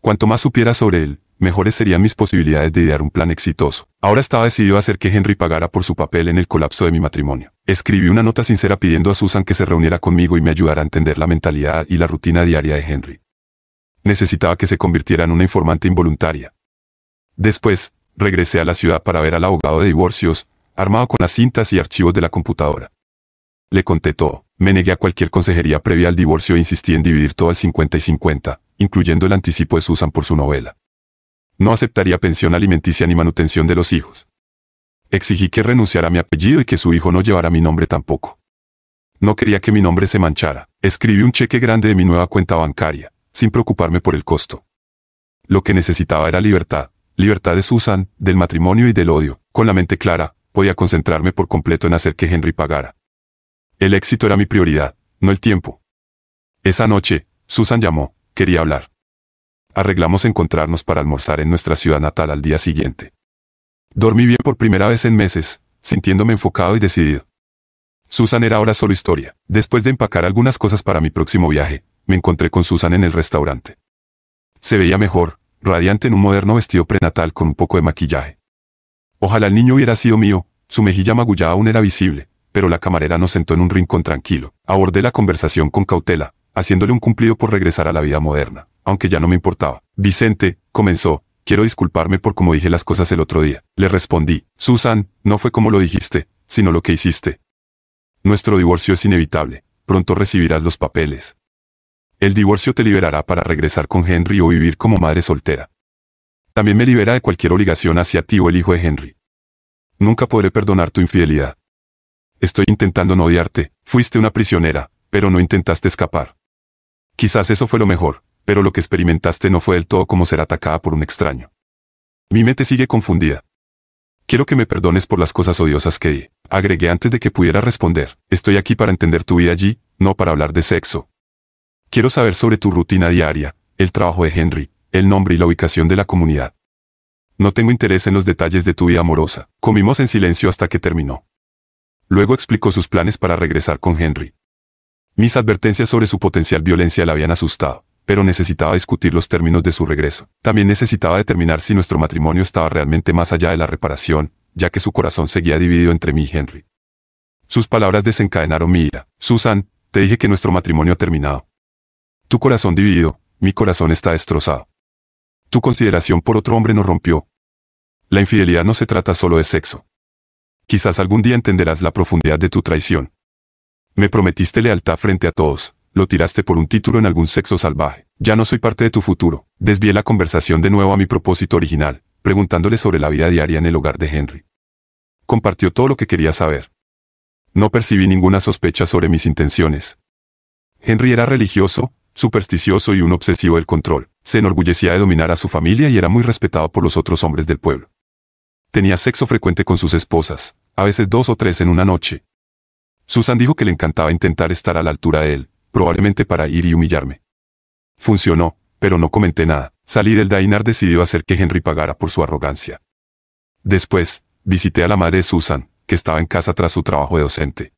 Cuanto más supiera sobre él, mejores serían mis posibilidades de idear un plan exitoso. Ahora estaba decidido a hacer que Henry pagara por su papel en el colapso de mi matrimonio. Escribí una nota sincera pidiendo a Susan que se reuniera conmigo y me ayudara a entender la mentalidad y la rutina diaria de Henry. Necesitaba que se convirtiera en una informante involuntaria. Después, regresé a la ciudad para ver al abogado de divorcios, armado con las cintas y archivos de la computadora. Le conté todo. Me negué a cualquier consejería previa al divorcio e insistí en dividir todo al 50 y 50, incluyendo el anticipo de Susan por su novela. No aceptaría pensión alimenticia ni manutención de los hijos. Exigí que renunciara a mi apellido y que su hijo no llevara mi nombre tampoco. No quería que mi nombre se manchara. Escribí un cheque grande de mi nueva cuenta bancaria, sin preocuparme por el costo. Lo que necesitaba era libertad. Libertad de Susan, del matrimonio y del odio. Con la mente clara, podía concentrarme por completo en hacer que Henry pagara. El éxito era mi prioridad, no el tiempo. Esa noche, Susan llamó, quería hablar. Arreglamos encontrarnos para almorzar en nuestra ciudad natal al día siguiente. Dormí bien por primera vez en meses, sintiéndome enfocado y decidido. Susan era ahora solo historia. Después de empacar algunas cosas para mi próximo viaje, me encontré con Susan en el restaurante. Se veía mejor, radiante en un moderno vestido prenatal con un poco de maquillaje. Ojalá el niño hubiera sido mío, su mejilla magullada aún era visible, pero la camarera nos sentó en un rincón tranquilo. Abordé la conversación con cautela, haciéndole un cumplido por regresar a la vida moderna, aunque ya no me importaba. Vicente, comenzó, quiero disculparme por cómo dije las cosas el otro día. Le respondí, Susan, no fue como lo dijiste, sino lo que hiciste. Nuestro divorcio es inevitable, pronto recibirás los papeles. El divorcio te liberará para regresar con Henry o vivir como madre soltera. También me libera de cualquier obligación hacia ti o el hijo de Henry. Nunca podré perdonar tu infidelidad. Estoy intentando no odiarte, fuiste una prisionera, pero no intentaste escapar. Quizás eso fue lo mejor, pero lo que experimentaste no fue del todo como ser atacada por un extraño. Mi mente sigue confundida. Quiero que me perdones por las cosas odiosas que di. Agregué antes de que pudiera responder. Estoy aquí para entender tu vida allí, no para hablar de sexo. Quiero saber sobre tu rutina diaria, el trabajo de Henry, el nombre y la ubicación de la comunidad. No tengo interés en los detalles de tu vida amorosa. Comimos en silencio hasta que terminó. Luego explicó sus planes para regresar con Henry. Mis advertencias sobre su potencial violencia la habían asustado, pero necesitaba discutir los términos de su regreso. También necesitaba determinar si nuestro matrimonio estaba realmente más allá de la reparación, ya que su corazón seguía dividido entre mí y Henry. Sus palabras desencadenaron mi ira. Susan, te dije que nuestro matrimonio ha terminado. Tu corazón dividido, mi corazón está destrozado. Tu consideración por otro hombre nos rompió. La infidelidad no se trata solo de sexo. Quizás algún día entenderás la profundidad de tu traición. Me prometiste lealtad frente a todos, lo tiraste por un título en algún sexo salvaje. Ya no soy parte de tu futuro. Desvié la conversación de nuevo a mi propósito original, preguntándole sobre la vida diaria en el hogar de Henry. Compartió todo lo que quería saber. No percibí ninguna sospecha sobre mis intenciones. Henry era religioso, supersticioso y un obsesivo del control. Se enorgullecía de dominar a su familia y era muy respetado por los otros hombres del pueblo. Tenía sexo frecuente con sus esposas, a veces 2 o 3 en una noche. Susan dijo que le encantaba intentar estar a la altura de él, probablemente para ir y humillarme. Funcionó, pero no comenté nada. Salí del diner decidido a hacer que Henry pagara por su arrogancia. Después, visité a la madre de Susan, que estaba en casa tras su trabajo de docente.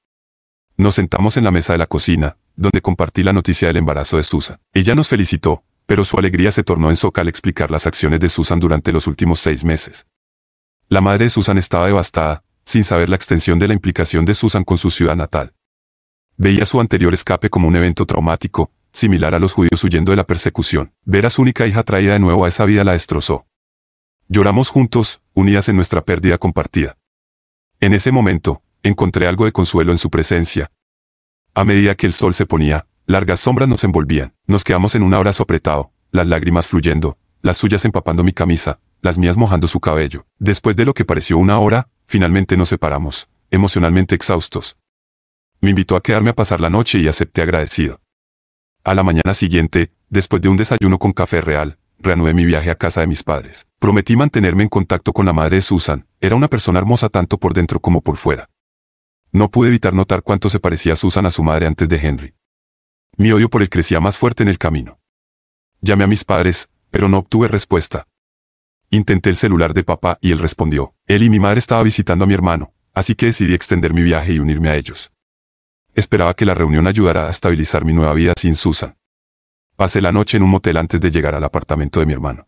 Nos sentamos en la mesa de la cocina, donde compartí la noticia del embarazo de Susan. Ella nos felicitó, pero su alegría se tornó en soca al explicar las acciones de Susan durante los últimos 6 meses. La madre de Susan estaba devastada, sin saber la extensión de la implicación de Susan con su ciudad natal. Veía su anterior escape como un evento traumático, similar a los judíos huyendo de la persecución. Ver a su única hija traída de nuevo a esa vida la destrozó. Lloramos juntos, unidas en nuestra pérdida compartida. En ese momento, encontré algo de consuelo en su presencia. A medida que el sol se ponía, largas sombras nos envolvían. Nos quedamos en un abrazo apretado, las lágrimas fluyendo, las suyas empapando mi camisa, las mías mojando su cabello. Después de lo que pareció una hora, finalmente nos separamos, emocionalmente exhaustos. Me invitó a quedarme a pasar la noche y acepté agradecido. A la mañana siguiente, después de un desayuno con café real, reanudé mi viaje a casa de mis padres. Prometí mantenerme en contacto con la madre de Susan. Era una persona hermosa tanto por dentro como por fuera. No pude evitar notar cuánto se parecía Susan a su madre antes de Henry. Mi odio por él crecía más fuerte en el camino. Llamé a mis padres, pero no obtuve respuesta. Intenté el celular de papá y él respondió. Él y mi madre estaban visitando a mi hermano, así que decidí extender mi viaje y unirme a ellos. Esperaba que la reunión ayudara a estabilizar mi nueva vida sin Susan. Pasé la noche en un motel antes de llegar al apartamento de mi hermano.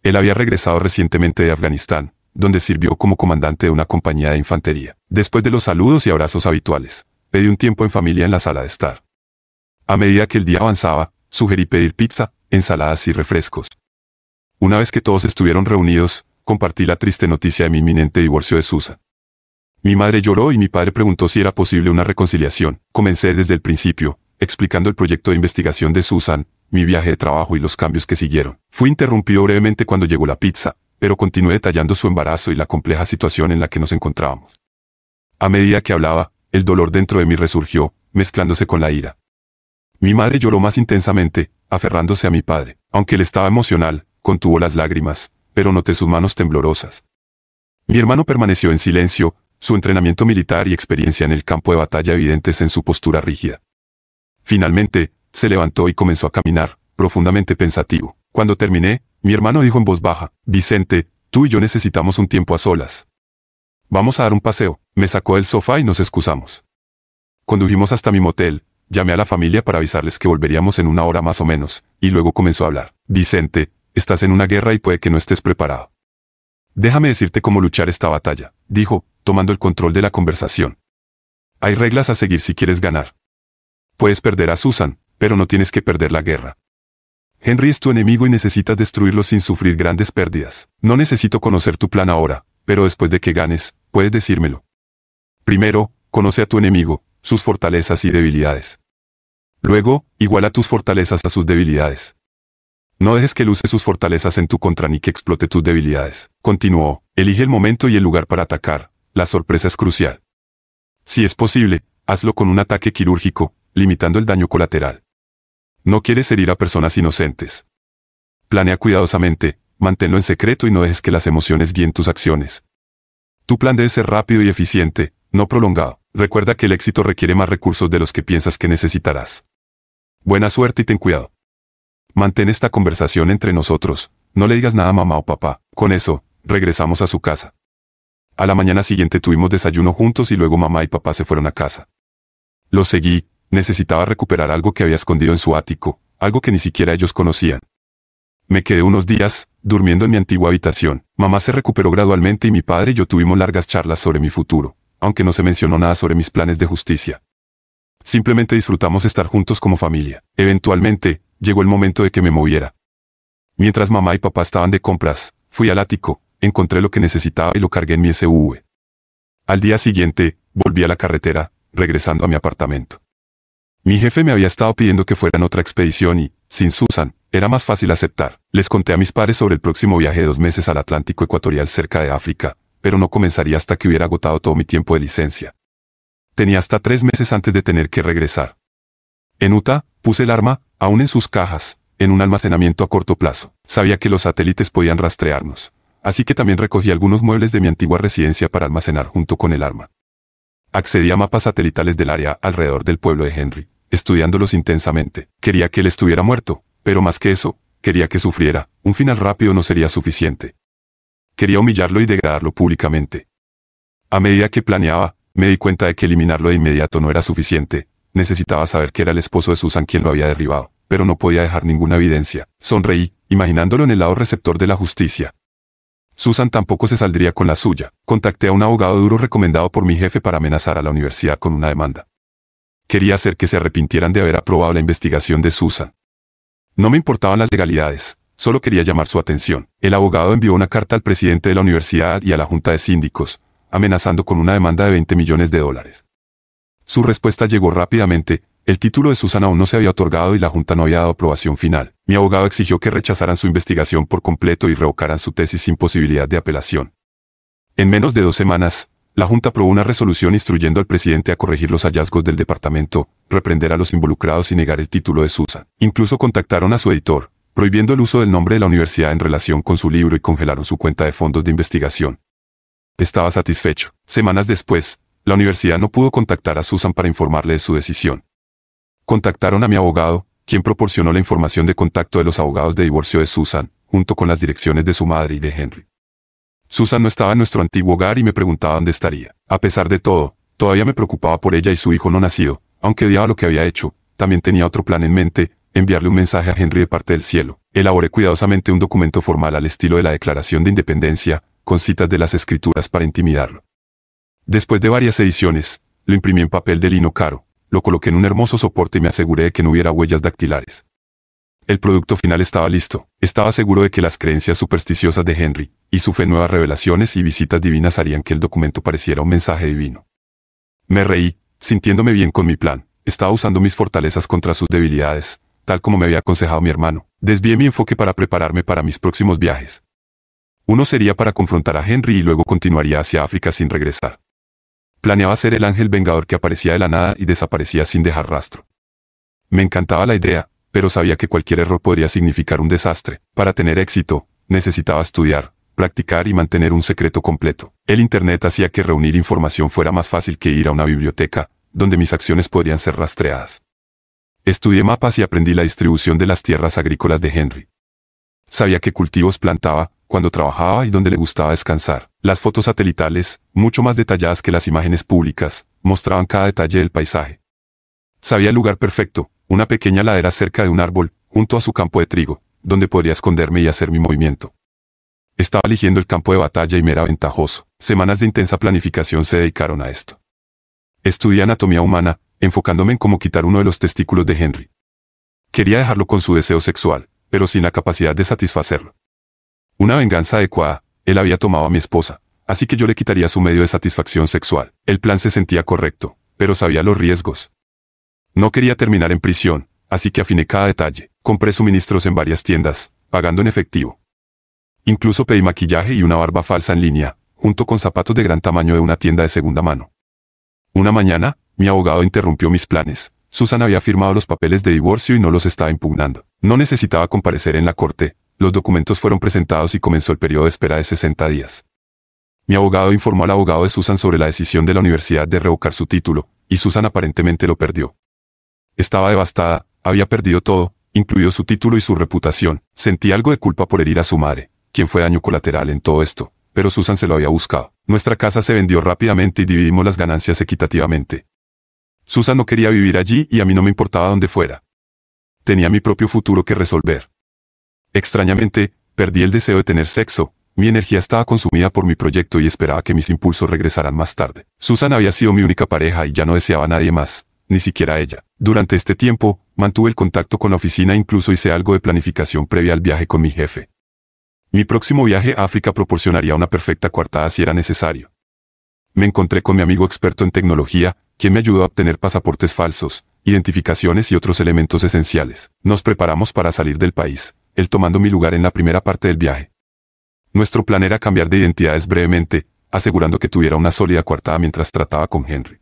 Él había regresado recientemente de Afganistán, donde sirvió como comandante de una compañía de infantería. Después de los saludos y abrazos habituales, pedí un tiempo en familia en la sala de estar. A medida que el día avanzaba, sugerí pedir pizza, ensaladas y refrescos. Una vez que todos estuvieron reunidos, compartí la triste noticia de mi inminente divorcio de Susan. Mi madre lloró y mi padre preguntó si era posible una reconciliación. Comencé desde el principio, explicando el proyecto de investigación de Susan, mi viaje de trabajo y los cambios que siguieron. Fui interrumpido brevemente cuando llegó la pizza, pero continué detallando su embarazo y la compleja situación en la que nos encontrábamos. A medida que hablaba, el dolor dentro de mí resurgió, mezclándose con la ira. Mi madre lloró más intensamente, aferrándose a mi padre. Aunque él estaba emocional, contuvo las lágrimas, pero noté sus manos temblorosas. Mi hermano permaneció en silencio, su entrenamiento militar y experiencia en el campo de batalla evidentes en su postura rígida. Finalmente, se levantó y comenzó a caminar, profundamente pensativo. Cuando terminé, mi hermano dijo en voz baja, Vicente, tú y yo necesitamos un tiempo a solas. Vamos a dar un paseo. Me sacó del sofá y nos excusamos. Condujimos hasta mi motel, llamé a la familia para avisarles que volveríamos en 1 hora más o menos, y luego comenzó a hablar. Vicente, estás en una guerra y puede que no estés preparado. Déjame decirte cómo luchar esta batalla, dijo, tomando el control de la conversación. Hay reglas a seguir si quieres ganar. Puedes perder a Susan, pero no tienes que perder la guerra. Henry es tu enemigo y necesitas destruirlo sin sufrir grandes pérdidas. No necesito conocer tu plan ahora, pero después de que ganes, puedes decírmelo. Primero, conoce a tu enemigo, sus fortalezas y debilidades. Luego, iguala tus fortalezas a sus debilidades. No dejes que él use sus fortalezas en tu contra ni que explote tus debilidades. Continuó, elige el momento y el lugar para atacar. La sorpresa es crucial. Si es posible, hazlo con un ataque quirúrgico, limitando el daño colateral. No quieres herir a personas inocentes. Planea cuidadosamente, manténlo en secreto y no dejes que las emociones guíen tus acciones. Tu plan debe ser rápido y eficiente, no prolongado. Recuerda que el éxito requiere más recursos de los que piensas que necesitarás. Buena suerte y ten cuidado. Mantén esta conversación entre nosotros, no le digas nada a mamá o papá. Con eso, regresamos a su casa. A la mañana siguiente tuvimos desayuno juntos y luego mamá y papá se fueron a casa. Los seguí, necesitaba recuperar algo que había escondido en su ático, algo que ni siquiera ellos conocían. Me quedé unos días, durmiendo en mi antigua habitación. Mamá se recuperó gradualmente y mi padre y yo tuvimos largas charlas sobre mi futuro, aunque no se mencionó nada sobre mis planes de justicia. Simplemente disfrutamos estar juntos como familia. Eventualmente, llegó el momento de que me moviera. Mientras mamá y papá estaban de compras, fui al ático, encontré lo que necesitaba y lo cargué en mi SUV. Al día siguiente, volví a la carretera, regresando a mi apartamento. Mi jefe me había estado pidiendo que fuera en otra expedición y, sin Susan, era más fácil aceptar. Les conté a mis padres sobre el próximo viaje de 2 meses al Atlántico Ecuatorial cerca de África, pero no comenzaría hasta que hubiera agotado todo mi tiempo de licencia. Tenía hasta 3 meses antes de tener que regresar. En Utah, puse el arma, aún en sus cajas, en un almacenamiento a corto plazo. Sabía que los satélites podían rastrearnos, así que también recogí algunos muebles de mi antigua residencia para almacenar junto con el arma. Accedí a mapas satelitales del área alrededor del pueblo de Henry, estudiándolos intensamente. Quería que él estuviera muerto, pero más que eso, quería que sufriera. Un final rápido no sería suficiente. Quería humillarlo y degradarlo públicamente. A medida que planeaba, me di cuenta de que eliminarlo de inmediato no era suficiente. Necesitaba saber que era el esposo de Susan quien lo había derribado, pero no podía dejar ninguna evidencia. Sonreí, imaginándolo en el lado receptor de la justicia. Susan tampoco se saldría con la suya. Contacté a un abogado duro recomendado por mi jefe para amenazar a la universidad con una demanda. Quería hacer que se arrepintieran de haber aprobado la investigación de Susan. No me importaban las legalidades, solo quería llamar su atención. El abogado envió una carta al presidente de la universidad y a la junta de síndicos, amenazando con una demanda de $20 millones. Su respuesta llegó rápidamente. El título de Susan aún no se había otorgado y la junta no había dado aprobación final. Mi abogado exigió que rechazaran su investigación por completo y revocaran su tesis sin posibilidad de apelación. En menos de 2 semanas, la junta aprobó una resolución instruyendo al presidente a corregir los hallazgos del departamento, reprender a los involucrados y negar el título de Susan. Incluso contactaron a su editor, prohibiendo el uso del nombre de la universidad en relación con su libro y congelaron su cuenta de fondos de investigación. Estaba satisfecho. Semanas después, la universidad no pudo contactar a Susan para informarle de su decisión. Contactaron a mi abogado, quien proporcionó la información de contacto de los abogados de divorcio de Susan, junto con las direcciones de su madre y de Henry. Susan no estaba en nuestro antiguo hogar y me preguntaba dónde estaría. A pesar de todo, todavía me preocupaba por ella y su hijo no nacido. Aunque odiaba lo que había hecho, también tenía otro plan en mente, enviarle un mensaje a Henry de parte del cielo. Elaboré cuidadosamente un documento formal al estilo de la Declaración de Independencia, con citas de las Escrituras para intimidarlo. Después de varias ediciones, lo imprimí en papel de lino caro. Lo coloqué en un hermoso soporte y me aseguré de que no hubiera huellas dactilares. El producto final estaba listo. Estaba seguro de que las creencias supersticiosas de Henry, y su fe en nuevas revelaciones y visitas divinas harían que el documento pareciera un mensaje divino. Me reí, sintiéndome bien con mi plan. Estaba usando mis fortalezas contra sus debilidades, tal como me había aconsejado mi hermano. Desvié mi enfoque para prepararme para mis próximos viajes. Uno sería para confrontar a Henry y luego continuaría hacia África sin regresar. Planeaba ser el ángel vengador que aparecía de la nada y desaparecía sin dejar rastro. Me encantaba la idea, pero sabía que cualquier error podría significar un desastre. Para tener éxito, necesitaba estudiar, practicar y mantener un secreto completo. El Internet hacía que reunir información fuera más fácil que ir a una biblioteca, donde mis acciones podrían ser rastreadas. Estudié mapas y aprendí la distribución de las tierras agrícolas de Henry. Sabía qué cultivos plantaba, cuando trabajaba y dónde le gustaba descansar. Las fotos satelitales, mucho más detalladas que las imágenes públicas, mostraban cada detalle del paisaje. Sabía el lugar perfecto, una pequeña ladera cerca de un árbol, junto a su campo de trigo, donde podría esconderme y hacer mi movimiento. Estaba eligiendo el campo de batalla y me era ventajoso. Semanas de intensa planificación se dedicaron a esto. Estudié anatomía humana, enfocándome en cómo quitar uno de los testículos de Henry. Quería dejarlo con su deseo sexual, pero sin la capacidad de satisfacerlo. Una venganza adecuada. Él había tomado a mi esposa, así que yo le quitaría su medio de satisfacción sexual. El plan se sentía correcto, pero sabía los riesgos. No quería terminar en prisión, así que afiné cada detalle. Compré suministros en varias tiendas, pagando en efectivo. Incluso pedí maquillaje y una barba falsa en línea, junto con zapatos de gran tamaño de una tienda de segunda mano. Una mañana, mi abogado interrumpió mis planes. Susan había firmado los papeles de divorcio y no los estaba impugnando. No necesitaba comparecer en la corte. Los documentos fueron presentados y comenzó el periodo de espera de 60 días. Mi abogado informó al abogado de Susan sobre la decisión de la universidad de revocar su título, y Susan aparentemente lo perdió. Estaba devastada, había perdido todo, incluido su título y su reputación. Sentí algo de culpa por herir a su madre, quien fue daño colateral en todo esto, pero Susan se lo había buscado. Nuestra casa se vendió rápidamente y dividimos las ganancias equitativamente. Susan no quería vivir allí y a mí no me importaba dónde fuera. Tenía mi propio futuro que resolver. Extrañamente, perdí el deseo de tener sexo. Mi energía estaba consumida por mi proyecto y esperaba que mis impulsos regresaran más tarde. Susan había sido mi única pareja y ya no deseaba a nadie más, ni siquiera a ella. Durante este tiempo, mantuve el contacto con la oficina e incluso hice algo de planificación previa al viaje con mi jefe. Mi próximo viaje a África proporcionaría una perfecta coartada si era necesario. Me encontré con mi amigo experto en tecnología, quien me ayudó a obtener pasaportes falsos, identificaciones y otros elementos esenciales. Nos preparamos para salir del país, él tomando mi lugar en la primera parte del viaje. Nuestro plan era cambiar de identidades brevemente, asegurando que tuviera una sólida coartada mientras trataba con Henry.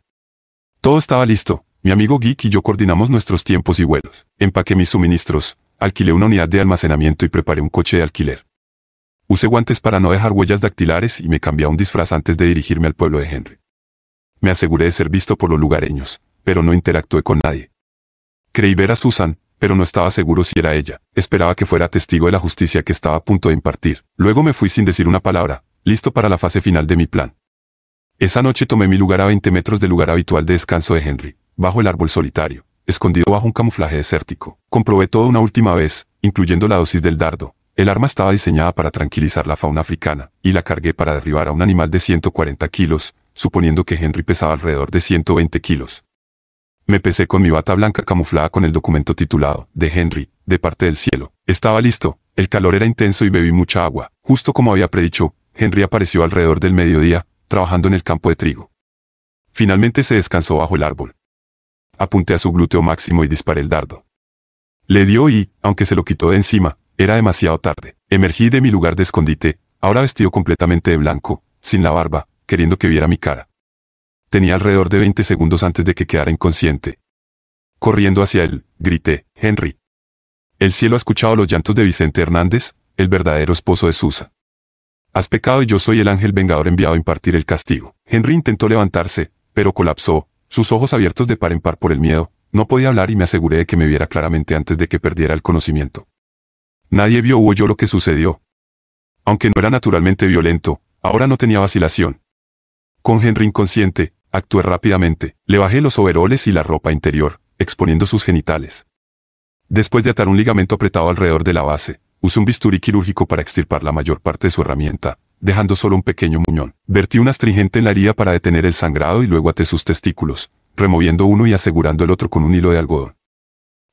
Todo estaba listo. Mi amigo Geek y yo coordinamos nuestros tiempos y vuelos. Empaqué mis suministros, alquilé una unidad de almacenamiento y preparé un coche de alquiler. Usé guantes para no dejar huellas dactilares y me cambié a un disfraz antes de dirigirme al pueblo de Henry. Me aseguré de ser visto por los lugareños, pero no interactué con nadie. Creí ver a Susan, pero no estaba seguro si era ella. Esperaba que fuera testigo de la justicia que estaba a punto de impartir. Luego me fui sin decir una palabra, listo para la fase final de mi plan. Esa noche tomé mi lugar a 20 metros del lugar habitual de descanso de Henry, bajo el árbol solitario, escondido bajo un camuflaje desértico. Comprobé todo una última vez, incluyendo la dosis del dardo. El arma estaba diseñada para tranquilizar la fauna africana, y la cargué para derribar a un animal de 140 kilos, suponiendo que Henry pesaba alrededor de 120 kilos. Me pesé con mi bata blanca camuflada con el documento titulado, de Henry, de parte del cielo. Estaba listo, el calor era intenso y bebí mucha agua. Justo como había predicho, Henry apareció alrededor del mediodía, trabajando en el campo de trigo. Finalmente se descansó bajo el árbol. Apunté a su glúteo máximo y disparé el dardo. Le dio y, aunque se lo quitó de encima, era demasiado tarde. Emergí de mi lugar de escondite, ahora vestido completamente de blanco, sin la barba, queriendo que viera mi cara. Tenía alrededor de 20 segundos antes de que quedara inconsciente. Corriendo hacia él, grité, Henry. El cielo ha escuchado los llantos de Vicente Hernández, el verdadero esposo de Susan. Has pecado y yo soy el ángel vengador enviado a impartir el castigo. Henry intentó levantarse, pero colapsó, sus ojos abiertos de par en par por el miedo. No podía hablar y me aseguré de que me viera claramente antes de que perdiera el conocimiento. Nadie vio o oyó lo que sucedió. Aunque no era naturalmente violento, ahora no tenía vacilación. Con Henry inconsciente, actué rápidamente. Le bajé los overoles y la ropa interior, exponiendo sus genitales. Después de atar un ligamento apretado alrededor de la base, usé un bisturí quirúrgico para extirpar la mayor parte de su herramienta, dejando solo un pequeño muñón. Vertí un astringente en la herida para detener el sangrado y luego até sus testículos, removiendo uno y asegurando el otro con un hilo de algodón.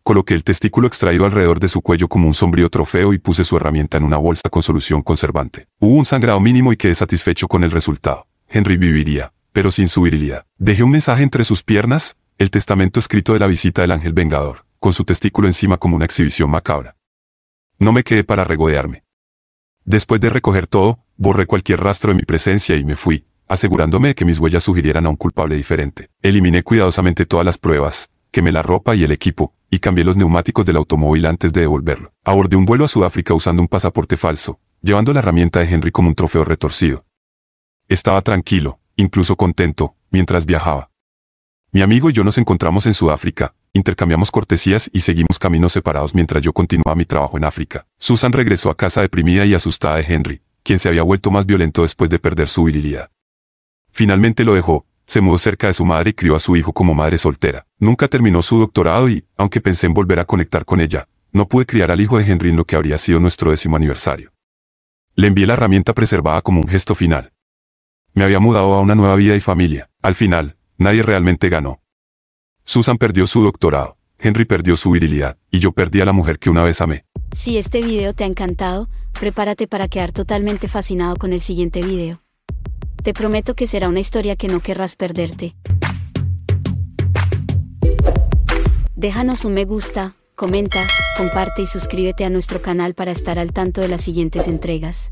Coloqué el testículo extraído alrededor de su cuello como un sombrío trofeo y puse su herramienta en una bolsa con solución conservante. Hubo un sangrado mínimo y quedé satisfecho con el resultado. Henry viviría, pero sin su virilidad. Dejé un mensaje entre sus piernas, el testamento escrito de la visita del ángel vengador, con su testículo encima como una exhibición macabra. No me quedé para regodearme. Después de recoger todo, borré cualquier rastro de mi presencia y me fui, asegurándome de que mis huellas sugirieran a un culpable diferente. Eliminé cuidadosamente todas las pruebas, quemé la ropa y el equipo, y cambié los neumáticos del automóvil antes de devolverlo. Abordé un vuelo a Sudáfrica usando un pasaporte falso, llevando la herramienta de Henry como un trofeo retorcido. Estaba tranquilo, incluso contento, mientras viajaba. Mi amigo y yo nos encontramos en Sudáfrica, intercambiamos cortesías y seguimos caminos separados mientras yo continuaba mi trabajo en África. Susan regresó a casa deprimida y asustada de Henry, quien se había vuelto más violento después de perder su virilidad. Finalmente lo dejó. Se mudó cerca de su madre y crió a su hijo como madre soltera. Nunca terminó su doctorado y, aunque pensé en volver a conectar con ella, no pude criar al hijo de Henry en lo que habría sido nuestro 10º aniversario. Le envié la herramienta preservada como un gesto final. Me había mudado a una nueva vida y familia. Al final, nadie realmente ganó. Susan perdió su doctorado, Henry perdió su virilidad, y yo perdí a la mujer que una vez amé. Si este video te ha encantado, prepárate para quedar totalmente fascinado con el siguiente video. Te prometo que será una historia que no querrás perderte. Déjanos un me gusta, comenta, comparte y suscríbete a nuestro canal para estar al tanto de las siguientes entregas.